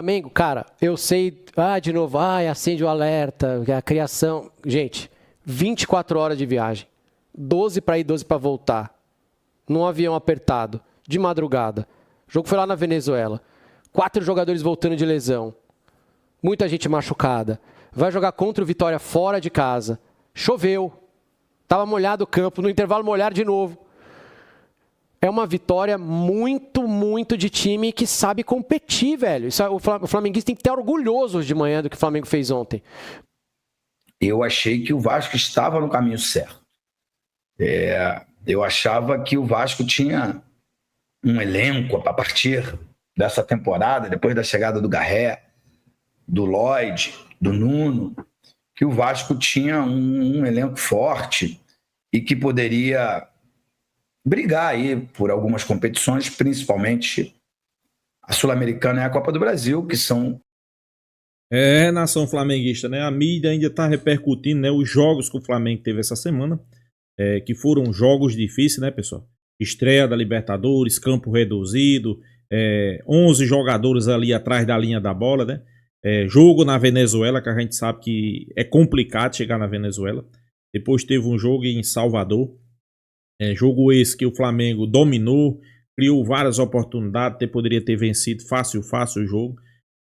Flamengo, cara, eu sei, de novo, acende o alerta, a criação. Gente, 24 horas de viagem, 12 para ir, 12 para voltar, num avião apertado, de madrugada. O jogo foi lá na Venezuela. 4 jogadores voltando de lesão, muita gente machucada. Vai jogar contra o Vitória fora de casa. Choveu, estava molhado o campo, no intervalo molhar de novo. É uma vitória muito, muito de time que sabe competir, velho. Isso, o flamenguista tem que estar orgulhoso hoje de manhã do que o Flamengo fez ontem. Eu achei que o Vasco estava no caminho certo. Eu achava que o Vasco tinha um elenco a partir dessa temporada, depois da chegada do Garré, do Lloyd, do Nuno, que o Vasco tinha um elenco forte e que poderia brigar aí por algumas competições, principalmente a Sul-Americana e a Copa do Brasil, que são... Nação flamenguista, né? A mídia ainda está repercutindo, né, os jogos que o Flamengo teve essa semana, que foram jogos difíceis, né, pessoal? Estreia da Libertadores, campo reduzido, 11 jogadores ali atrás da linha da bola, né? Jogo na Venezuela, que a gente sabe que é complicado chegar na Venezuela. Depois teve um jogo em Salvador. Jogo esse que o Flamengo dominou, criou várias oportunidades, poderia ter vencido fácil o jogo.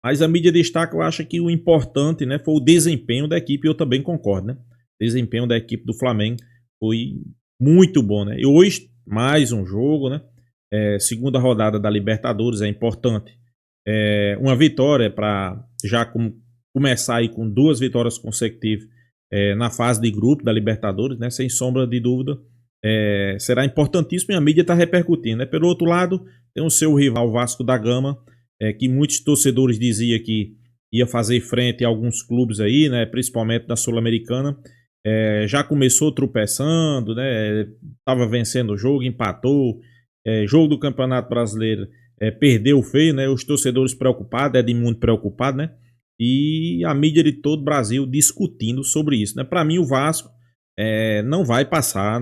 Mas a mídia destaca, eu acho que o importante, né, foi o desempenho da equipe, e eu também concordo, né? O desempenho da equipe do Flamengo foi muito bom, né? E hoje, mais um jogo, né? Segunda rodada da Libertadores, é importante. Uma vitória para já começar aí com 2 vitórias consecutivas na fase de grupo da Libertadores, né? Sem sombra de dúvida. Será importantíssimo e a mídia está repercutindo, né? Pelo outro lado, tem o seu rival Vasco da Gama, que muitos torcedores diziam que ia fazer frente a alguns clubes aí, né? Principalmente da Sul-Americana. Já começou tropeçando, né? Estava vencendo o jogo, empatou. Jogo do Campeonato Brasileiro, perdeu feio, né? Os torcedores preocupados, Edmundo preocupado, né? E a mídia de todo o Brasil discutindo sobre isso, né? Para mim, o Vasco não vai passar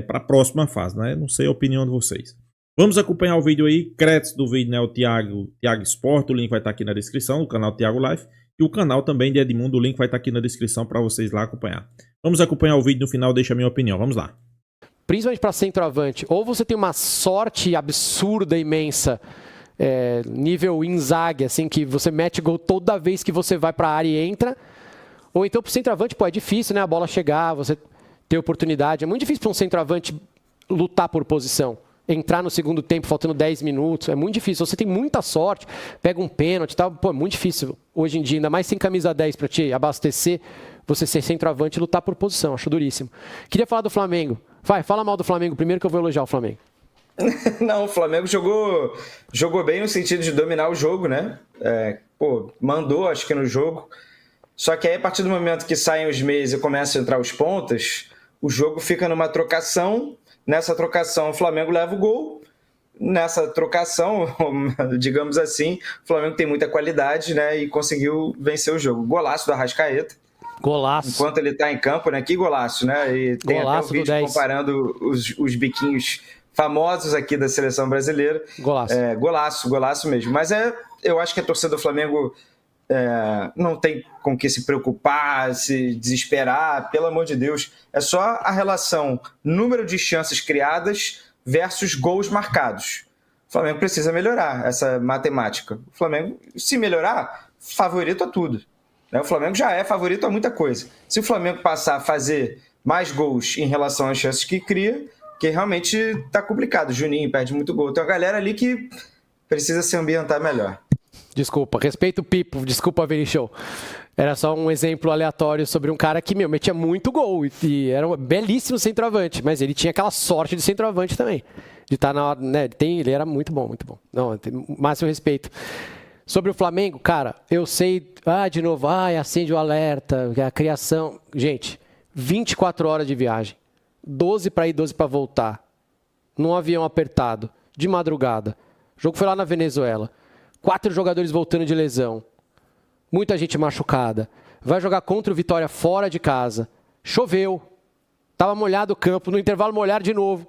para a próxima fase, né? Não sei a opinião de vocês. Vamos acompanhar o vídeo aí, créditos do vídeo, né? O Thiago Sport, o link vai estar aqui na descrição, o canal Thiago Life, e o canal também de Edmundo, o link vai estar aqui na descrição para vocês lá acompanhar. Vamos acompanhar o vídeo, no final deixa a minha opinião, vamos lá. Principalmente para centroavante, ou você tem uma sorte absurda, imensa, nível Inzaghi, assim, que você mete gol toda vez que você vai para a área e entra. Ou então para o centroavante, é difícil, né? A bola chegar, você ter oportunidade. É muito difícil para um centroavante lutar por posição. Entrar no segundo tempo, faltando 10 minutos. É muito difícil. Você tem muita sorte, pega um pênalti e tal. É muito difícil hoje em dia, ainda mais sem camisa 10 para te abastecer, você ser centroavante e lutar por posição. Acho duríssimo. Queria falar do Flamengo. Fala mal do Flamengo primeiro que eu vou elogiar o Flamengo. Não, o Flamengo jogou bem no sentido de dominar o jogo, né? Mandou, acho que no jogo. Só que aí, a partir do momento que saem os meios e começam a entrar os pontas, o jogo fica numa trocação. Nessa trocação, o Flamengo leva o gol. Nessa trocação, digamos assim, o Flamengo tem muita qualidade, né? E conseguiu vencer o jogo. Golaço do Arrascaeta. Golaço. Enquanto ele está em campo, né? Que golaço, né? E tem golaço até um vídeo comparando os biquinhos famosos aqui da seleção brasileira. Golaço. Golaço mesmo. Mas eu acho que a torcida do Flamengo não tem com que se preocupar, se desesperar, pelo amor de Deus. É só a relação número de chances criadas versus gols marcados. O Flamengo precisa melhorar essa matemática. O Flamengo, se melhorar, favorito a tudo. O Flamengo já é favorito a muita coisa. Se o Flamengo passar a fazer mais gols em relação às chances que cria, que realmente está complicado. O Juninho perde muito gol. Tem uma galera ali que precisa se ambientar melhor. Desculpa, respeito o Pipo, desculpa, Show. Era só um exemplo aleatório sobre um cara que, metia muito gol e era um belíssimo centroavante, mas ele tinha aquela sorte de centroavante também. De estar na hora, né? Ele era muito bom, muito bom. Não, máximo respeito. Sobre o Flamengo, cara, eu sei, de novo, acende o alerta, a criação. Gente, 24 horas de viagem, 12 para ir, 12 para voltar, num avião apertado, de madrugada. O jogo foi lá na Venezuela. 4 jogadores voltando de lesão. Muita gente machucada. Vai jogar contra o Vitória fora de casa. Choveu. Estava molhado o campo. No intervalo molhar de novo.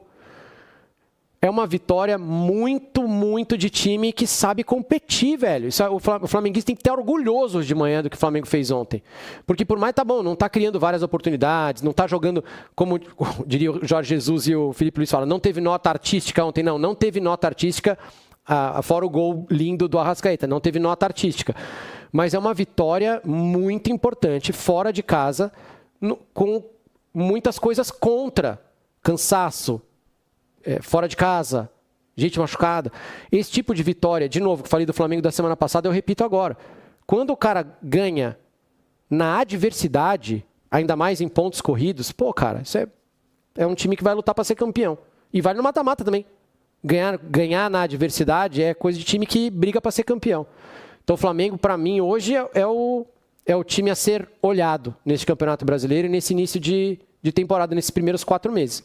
é uma vitória muito, muito de time que sabe competir, velho. O flamenguista tem que estar orgulhoso hoje de manhã do que o Flamengo fez ontem. Porque por mais tá bom, não tá criando várias oportunidades, não tá jogando, como diria o Jorge Jesus e o Felipe Luiz falam, não teve nota artística ontem, não teve nota artística, fora o gol lindo do Arrascaeta, não teve nota artística. Mas é uma vitória muito importante, fora de casa, com muitas coisas contra. Cansaço, fora de casa, gente machucada. Esse tipo de vitória, de novo, que eu falei do Flamengo da semana passada, eu repito agora. Quando o cara ganha na adversidade, ainda mais em pontos corridos, pô, cara, isso é um time que vai lutar para ser campeão. E vale no mata-mata também. Ganhar na adversidade é coisa de time que briga para ser campeão. Então o Flamengo, para mim, hoje é o time a ser olhado nesse Campeonato Brasileiro e nesse início de temporada, nesses primeiros 4 meses.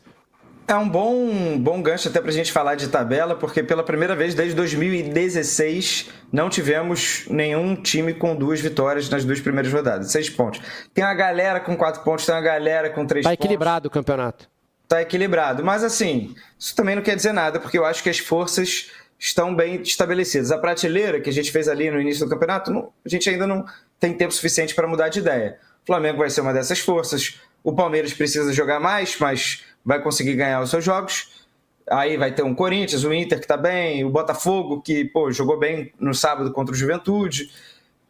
É um bom gancho até para a gente falar de tabela, porque pela primeira vez desde 2016 não tivemos nenhum time com 2 vitórias nas 2 primeiras rodadas, 6 pontos. Tem uma galera com 4 pontos, tem uma galera com 3 pontos. Tá equilibrado o campeonato. Tá equilibrado, mas assim, isso também não quer dizer nada, porque eu acho que as forças estão bem estabelecidas. A prateleira que a gente fez ali no início do campeonato, a gente ainda não tem tempo suficiente para mudar de ideia. O Flamengo vai ser uma dessas forças, o Palmeiras precisa jogar mais, mas vai conseguir ganhar os seus jogos. Aí vai ter um Corinthians, o Inter que está bem, o Botafogo que jogou bem no sábado contra o Juventude.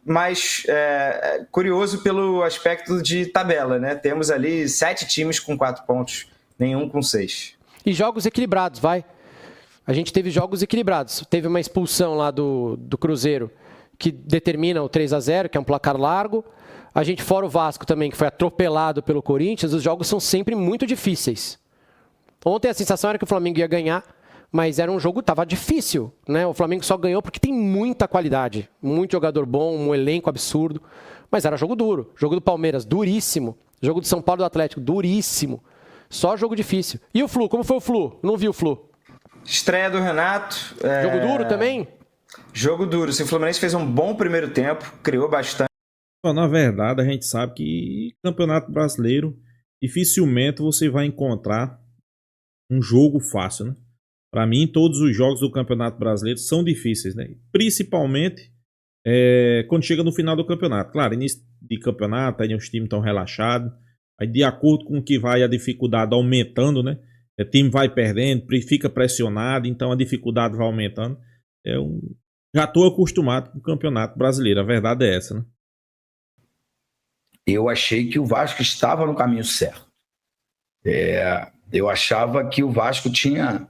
Mas curioso pelo aspecto de tabela, né? Temos ali 7 times com 4 pontos, nenhum com 6. E jogos equilibrados, vai. A gente teve jogos equilibrados. Teve uma expulsão lá do Cruzeiro que determina o 3-0, que é um placar largo. A gente, fora o Vasco também, que foi atropelado pelo Corinthians, os jogos são sempre muito difíceis. Ontem a sensação era que o Flamengo ia ganhar, mas era um jogo, estava difícil, né? O Flamengo só ganhou porque tem muita qualidade, muito jogador bom, um elenco absurdo, mas era jogo duro. Jogo do Palmeiras, duríssimo. Jogo do São Paulo e do Atlético, duríssimo. Só jogo difícil. E o Flu, como foi o Flu? Não vi o Flu. Estreia do Renato. Jogo duro também? Jogo duro. O Fluminense fez um bom primeiro tempo, criou bastante. Na verdade, a gente sabe que Campeonato Brasileiro, dificilmente você vai encontrar um jogo fácil, né? Para mim, todos os jogos do Campeonato Brasileiro são difíceis, né? Principalmente quando chega no final do campeonato. Claro, início de campeonato, aí os times estão relaxados. Aí, de acordo com o que vai a dificuldade aumentando, né? O time vai perdendo, fica pressionado, então a dificuldade vai aumentando. Já estou acostumado com o Campeonato Brasileiro, a verdade é essa, né? Eu achei que o Vasco estava no caminho certo. Eu achava que o Vasco tinha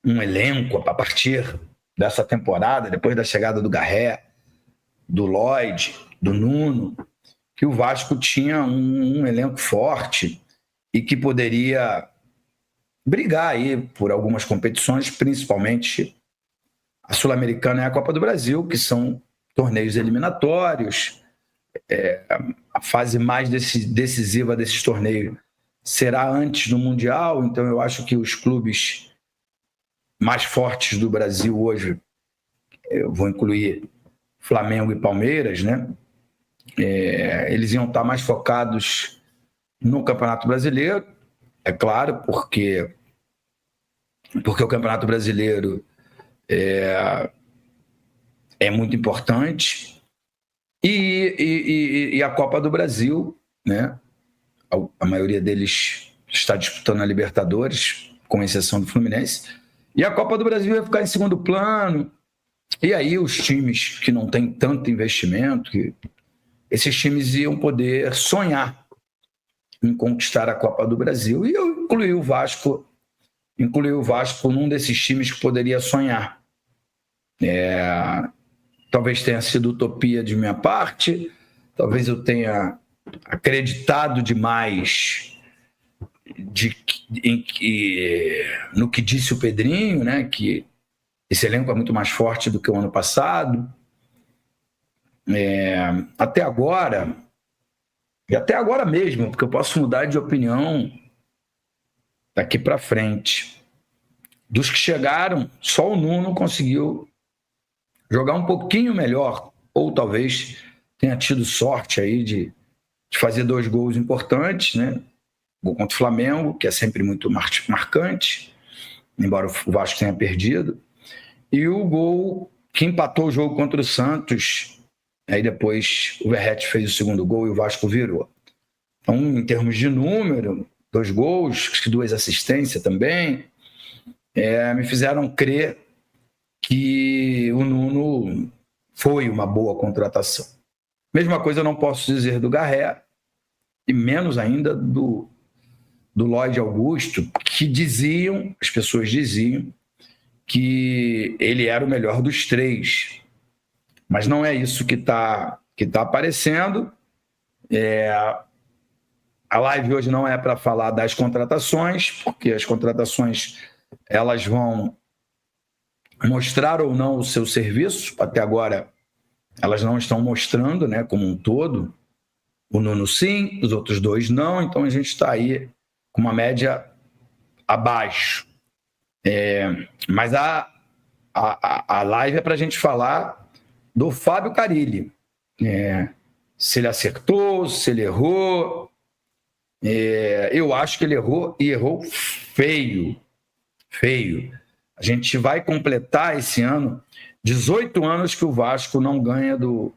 um elenco a partir dessa temporada, depois da chegada do Garré, do Lloyd, do Nuno, que o Vasco tinha um elenco forte e que poderia brigar aí por algumas competições, principalmente a Sul-Americana e a Copa do Brasil, que são torneios eliminatórios. A fase mais decisiva desses torneios será antes do Mundial, então eu acho que os clubes mais fortes do Brasil hoje, eu vou incluir Flamengo e Palmeiras, né? Eles iam estar mais focados no Campeonato Brasileiro, é claro, porque o Campeonato Brasileiro é muito importante, e a Copa do Brasil, né? A maioria deles está disputando a Libertadores, com exceção do Fluminense, e a Copa do Brasil vai ficar em segundo plano. E aí os times que não têm tanto investimento, esses times iam poder sonhar em conquistar a Copa do Brasil. E eu incluí o Vasco num desses times que poderia sonhar. Talvez tenha sido utopia de minha parte, talvez eu tenha acreditado demais no que disse o Pedrinho, né, que esse elenco é muito mais forte do que o ano passado. Até agora, e até agora mesmo, porque eu posso mudar de opinião daqui para frente. Dos que chegaram, só o Nuno conseguiu jogar um pouquinho melhor, ou talvez tenha tido sorte aí de fazer 2 gols importantes, né? Gol contra o Flamengo, que é sempre muito marcante, embora o Vasco tenha perdido. E o gol que empatou o jogo contra o Santos, aí depois o Verratti fez o segundo gol e o Vasco virou. Então, em termos de número, 2 gols, 2 assistências também, me fizeram crer que o Nuno foi uma boa contratação. Mesma coisa eu não posso dizer do Garré, e menos ainda do Lloyd Augusto, que as pessoas diziam que ele era o melhor dos 3. Mas não é isso que tá aparecendo. A live hoje não é para falar das contratações, porque as contratações elas vão mostrar ou não o seu serviço. Até agora, elas não estão mostrando, né, como um todo. O Nuno sim, os outros 2 não. Então, a gente está aí com uma média abaixo. Mas a live é para a gente falar do Fábio Carille. Se ele acertou, se ele errou. Eu acho que ele errou, e errou feio. A gente vai completar esse ano 18 anos que o Vasco não ganha do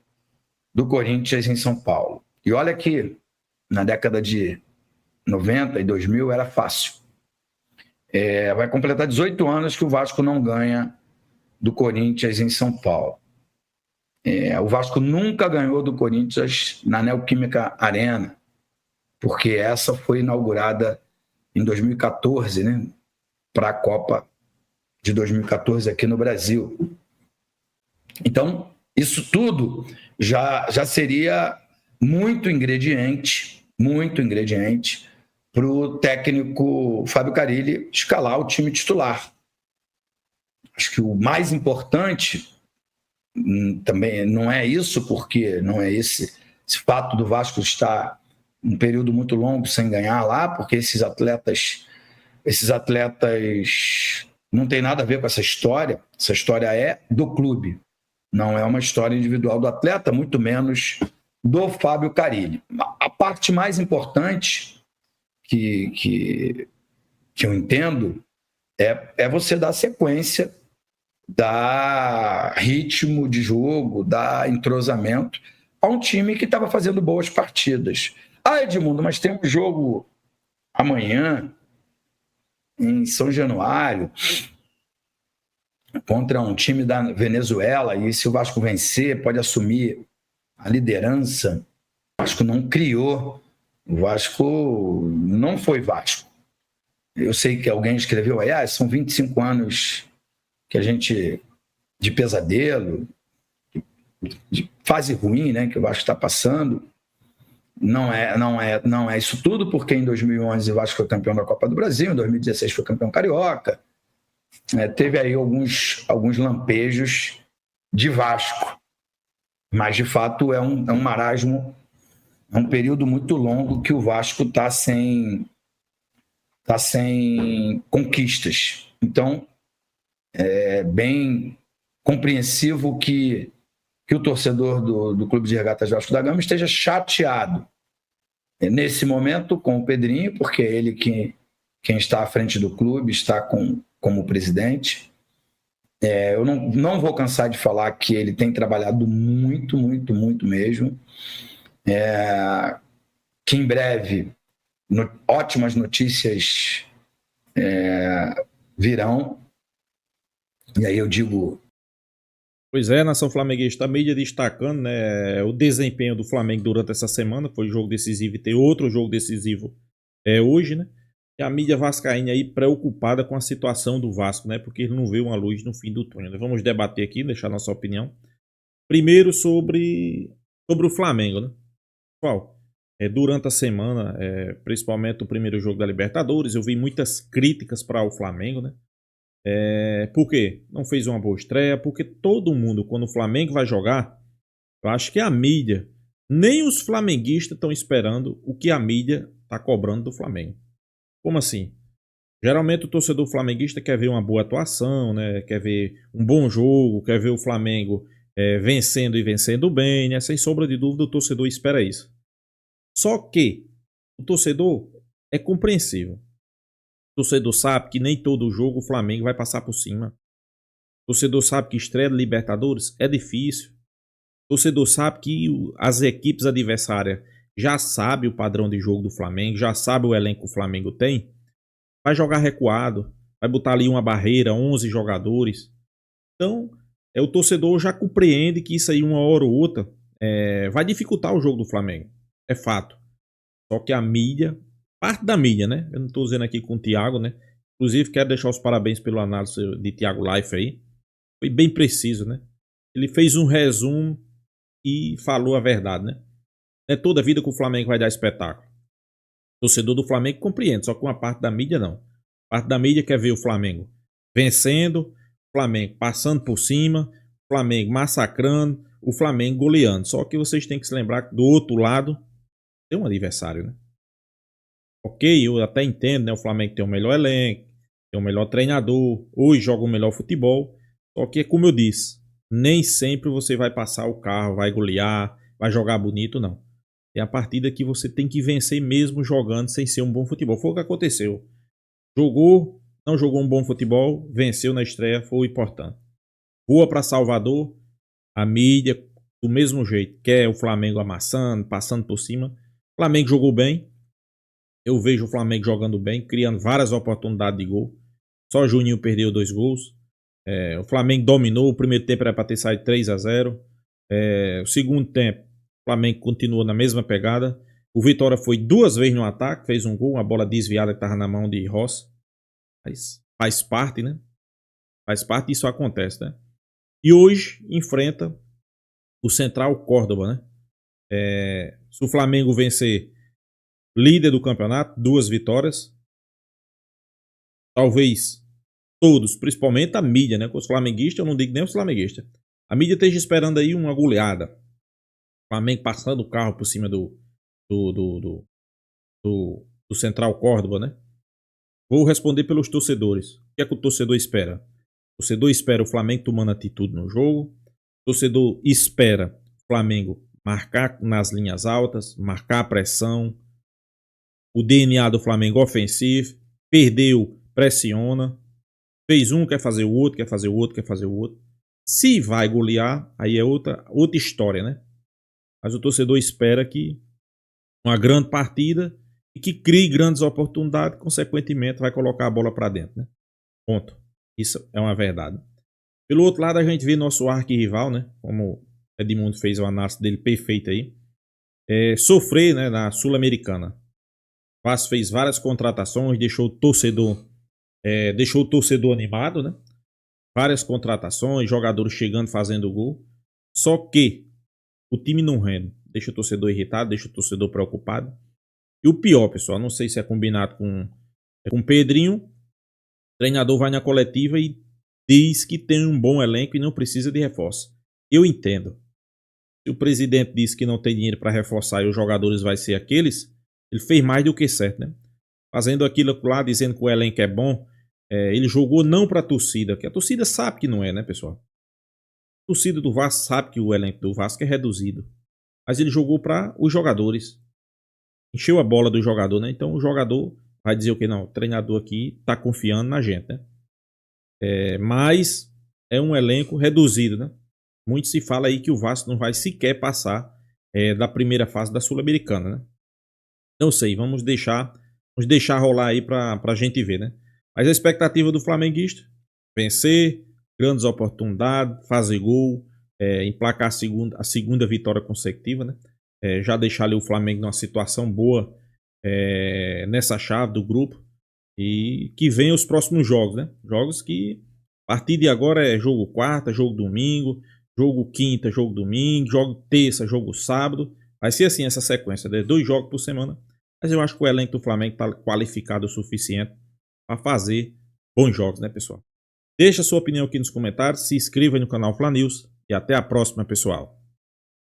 Corinthians em São Paulo. E olha que na década de 90 e 2000 era fácil. Vai completar 18 anos que o Vasco não ganha do Corinthians em São Paulo. O Vasco nunca ganhou do Corinthians na Neoquímica Arena, porque essa foi inaugurada em 2014, né, para a Copa de 2014 aqui no Brasil. Então, isso tudo já seria muito ingrediente para o técnico Fábio Carille escalar o time titular. Acho que o mais importante também não é isso, porque não é esse fato do Vasco estar um período muito longo sem ganhar lá, porque esses atletas não tem nada a ver com essa história. Essa história é do clube, não é uma história individual do atleta, muito menos do Fábio Carille. A parte mais importante que eu entendo é você dar sequência, dar ritmo de jogo, dar entrosamento a um time que estava fazendo boas partidas. Edmundo, mas tem um jogo amanhã em São Januário contra um time da Venezuela, e se o Vasco vencer, pode assumir a liderança. O Vasco não criou, o Vasco não foi Vasco. Eu sei que alguém escreveu aí, são 25 anos que a gente, de pesadelo, de fase ruim, né, que o Vasco está passando. Não é isso tudo, porque em 2011 o Vasco foi campeão da Copa do Brasil, em 2016 foi campeão carioca. Teve aí alguns lampejos de Vasco, mas de fato é um marasmo, é um período muito longo que o Vasco está sem conquistas. Então, é bem compreensivo que o torcedor do Clube de Regatas Vasco da Gama esteja chateado nesse momento com o Pedrinho, porque é ele quem está à frente do clube, está como presidente. Eu não vou cansar de falar que ele tem trabalhado muito, muito, muito mesmo. Que em breve ótimas notícias virão. E aí eu digo... Pois é, nação flamenguista, a mídia destacando, né, o desempenho do Flamengo durante essa semana, foi jogo decisivo e tem outro jogo decisivo hoje, né? E a mídia vascaína aí preocupada com a situação do Vasco, né? Porque ele não vê uma luz no fim do túnel. Vamos debater aqui, deixar nossa opinião. Primeiro sobre o Flamengo, né? Pessoal, durante a semana, principalmente o primeiro jogo da Libertadores, eu vi muitas críticas para o Flamengo, né? Por quê? Não fez uma boa estreia, porque todo mundo, quando o Flamengo vai jogar, eu acho que a mídia, nem os flamenguistas estão esperando o que a mídia está cobrando do Flamengo. Como assim? Geralmente o torcedor flamenguista quer ver uma boa atuação, né? Quer ver um bom jogo, quer ver o Flamengo vencendo e vencendo bem, né? Sem sombra de dúvida o torcedor espera isso. Só que o torcedor é compreensível. O torcedor sabe que nem todo jogo o Flamengo vai passar por cima. O torcedor sabe que estreia de Libertadores é difícil. O torcedor sabe que as equipes adversárias já sabem o padrão de jogo do Flamengo, já sabe o elenco que o Flamengo tem. Vai jogar recuado, vai botar ali uma barreira, 11 jogadores. Então, o torcedor já compreende que isso aí, uma hora ou outra, vai dificultar o jogo do Flamengo. É fato. Só que a mídia, parte da mídia, né? Eu não estou dizendo aqui com o Thiago, né? Inclusive, quero deixar os parabéns pelo análise de Thiago Life aí. Foi bem preciso, né? Ele fez um resumo e falou a verdade, né? Não é toda a vida que o Flamengo vai dar espetáculo. O torcedor do Flamengo compreende, só que uma parte da mídia não. A parte da mídia quer ver o Flamengo vencendo, o Flamengo passando por cima, o Flamengo massacrando, o Flamengo goleando. Só que vocês têm que se lembrar que do outro lado tem um adversário, né? Ok, eu até entendo, né? O Flamengo tem o melhor elenco, tem o melhor treinador, hoje joga o melhor futebol. Só que, como eu disse, nem sempre você vai passar o carro, vai golear, vai jogar bonito, não. É a partida que você tem que vencer mesmo jogando sem ser um bom futebol. Foi o que aconteceu. Jogou, não jogou um bom futebol, venceu na estreia, foi o importante. Voa para Salvador, a mídia, do mesmo jeito, quer o Flamengo amassando, passando por cima. O Flamengo jogou bem. Eu vejo o Flamengo jogando bem, criando várias oportunidades de gol. Só Juninho perdeu 2 gols. O Flamengo dominou. O primeiro tempo era para ter saído 3-0. O segundo tempo, o Flamengo continuou na mesma pegada. O Vitória foi 2 vezes no ataque, fez um gol, uma bola desviada que estava na mão de Ross. Mas faz parte, né? Faz parte, isso acontece, né? E hoje enfrenta o Central Córdoba, né? Se o Flamengo vencer, líder do campeonato, 2 vitórias. Talvez todos, principalmente a mídia, né? Com os flamenguistas, eu não digo nem os flamenguistas. A mídia esteja esperando aí uma goleada. O Flamengo passando o carro por cima do Central Córdoba, né? Vou responder pelos torcedores. O que é que o torcedor espera? O torcedor espera o Flamengo tomando atitude no jogo. O torcedor espera o Flamengo marcar nas linhas altas, marcar a pressão. O DNA do Flamengo ofensivo. Perdeu, pressiona. Fez um, quer fazer o outro, quer fazer o outro, quer fazer o outro. Se vai golear, aí é outra história, né? Mas o torcedor espera que uma grande partida e que crie grandes oportunidades, consequentemente vai colocar a bola para dentro, né? Ponto. Isso é uma verdade. Pelo outro lado, a gente vê nosso arquirrival, né? Como Edmundo fez o análise dele perfeito aí. Sofrer, né, na Sul-Americana. O Vasco fez várias contratações, deixou o torcedor animado, né? Várias contratações, jogadores chegando, fazendo gol. Só que o time não rende. Deixa o torcedor irritado, deixa o torcedor preocupado. E o pior, pessoal, não sei se é combinado com o Pedrinho. O treinador vai na coletiva e diz que tem um bom elenco e não precisa de reforço. Eu entendo. Se o presidente diz que não tem dinheiro para reforçar e os jogadores vai ser aqueles, ele fez mais do que certo, né? Fazendo aquilo lá, dizendo que o elenco é bom. Ele jogou não para a torcida, que a torcida sabe que não é, né, pessoal? A torcida do Vasco sabe que o elenco do Vasco é reduzido. Mas ele jogou para os jogadores. Encheu a bola do jogador, né? Então o jogador vai dizer o que? Não, o treinador aqui tá confiando na gente, né? Mas é um elenco reduzido, né? Muito se fala aí que o Vasco não vai sequer passar da primeira fase da Sul-Americana, né? Não sei, vamos deixar rolar aí pra gente ver, né? Mas a expectativa do flamenguista, vencer, grandes oportunidades, fazer gol, emplacar a segunda vitória consecutiva, né? Já deixar ali o Flamengo numa situação boa nessa chave do grupo e que venham os próximos jogos, né? Jogos que a partir de agora é jogo quarta, jogo domingo, jogo quinta, jogo domingo, jogo terça, jogo sábado. Vai ser assim essa sequência, né? 2 jogos por semana. Mas eu acho que o elenco do Flamengo está qualificado o suficiente para fazer bons jogos, né, pessoal? Deixa a sua opinião aqui nos comentários, se inscreva no canal Fla News e até a próxima, pessoal.